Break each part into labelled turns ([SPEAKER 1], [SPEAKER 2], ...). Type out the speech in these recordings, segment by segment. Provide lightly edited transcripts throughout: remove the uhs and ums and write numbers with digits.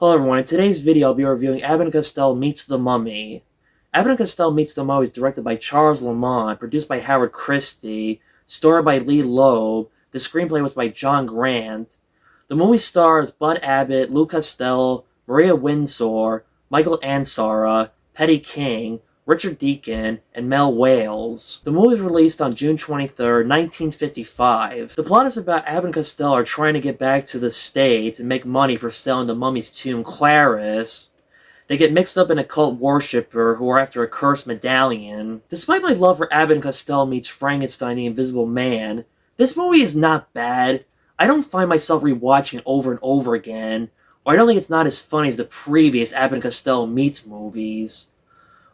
[SPEAKER 1] Hello everyone, in today's video I'll be reviewing Abbott and Costello Meets the Mummy. Abbott and Costello Meets the Mummy is directed by Charles Lamont, produced by Howard Christie, story by Lee Loeb, the screenplay was by John Grant. The movie stars Bud Abbott, Lou Costello, Maria Windsor, Michael Ansara, Petty King, Richard Deacon, and Mel Wales. The movie was released on June 23rd, 1955. The plot is about Abbott and Costello are trying to get back to the States and make money for selling the mummy's tomb, Khlaris. They get mixed up in a cult worshipper who are after a cursed medallion. Despite my love for Abbott and Costello Meets Frankenstein, the Invisible Man, this movie is not bad. I don't find myself rewatching it over and over again, or I don't think it's not as funny as the previous Abbott and Costello Meets movies.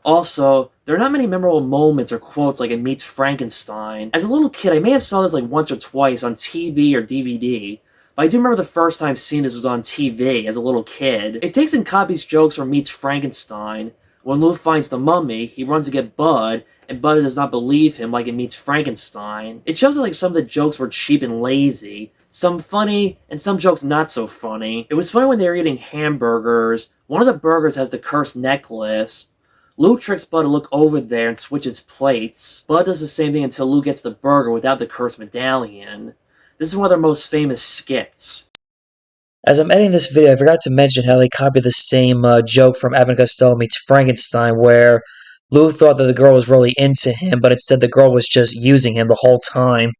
[SPEAKER 1] Also, there are not many memorable moments or quotes like in Meets Frankenstein. As a little kid, I may have saw this like once or twice on TV or DVD, but I do remember the first time seeing this was on TV as a little kid. It takes and copies jokes from Meets Frankenstein. When Lou finds the mummy, he runs to get Bud, and Bud does not believe him like in Meets Frankenstein. It shows that like some of the jokes were cheap and lazy, some funny, and some jokes not so funny. It was funny when they were eating hamburgers. One of the burgers has the cursed necklace. Lou tricks Bud to look over there and switches plates. Bud does the same thing until Lou gets the burger without the cursed medallion. This is one of their most famous skits.
[SPEAKER 2] As I'm editing this video, I forgot to mention how they copied the same joke from Abbott and Costello Meets Frankenstein, where Lou thought that the girl was really into him, but instead the girl was just using him the whole time.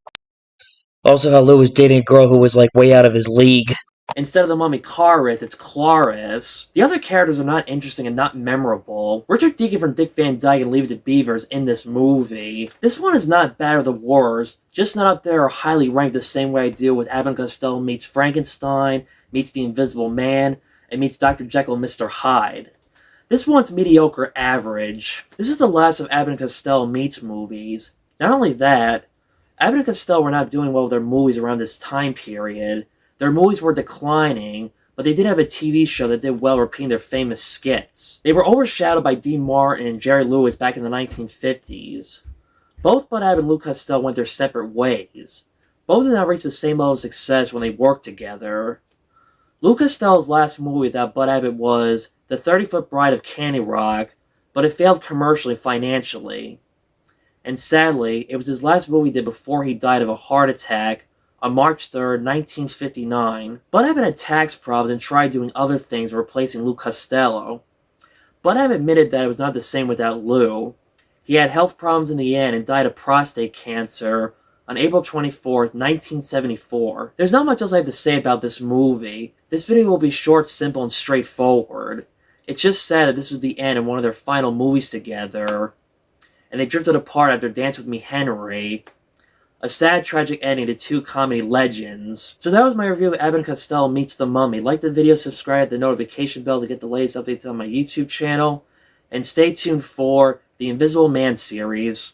[SPEAKER 2] Also, how Lou was dating a girl who was like way out of his league.
[SPEAKER 1] Instead of the Mummy Kharis, it's Khlaris. The other characters are not interesting and not memorable. Richard Deacon from Dick Van Dyke and Leave It to Beaver is in this movie. This one is not bad or the worst, just not up there or highly ranked the same way I do with Abbott and Costello Meets Frankenstein, Meets the Invisible Man, and Meets Dr. Jekyll and Mr. Hyde. This one's mediocre average. This is the last of Abbott and Costello Meets movies. Not only that, Abbott and Costello were not doing well with their movies around this time period. Their movies were declining, but they did have a TV show that did well repeating their famous skits. They were overshadowed by Dean Martin and Jerry Lewis back in the 1950s. Both Bud Abbott and Lou Costello went their separate ways. Both did not reach the same level of success when they worked together. Lou Costello's last movie without Bud Abbott was The 30-Foot Bride of Candy Rock, but it failed commercially and financially. And sadly, it was his last movie he did before he died of a heart attack on March 3rd, 1959. Bud Abbott had tax problems and tried doing other things replacing Lou Costello. Bud Abbott admitted that it was not the same without Lou. He had health problems in the end and died of prostate cancer on April 24th, 1974. There's not much else I have to say about this movie. This video will be short, simple, and straightforward. It's just sad that this was the end of one of their final movies together, and they drifted apart after Dance With Me, Henry. A sad, tragic ending to two comedy legends. So that was my review of Abbott and Costello Meets the Mummy. Like the video, subscribe, hit the notification bell to get the latest updates on my YouTube channel, and stay tuned for the Invisible Man series.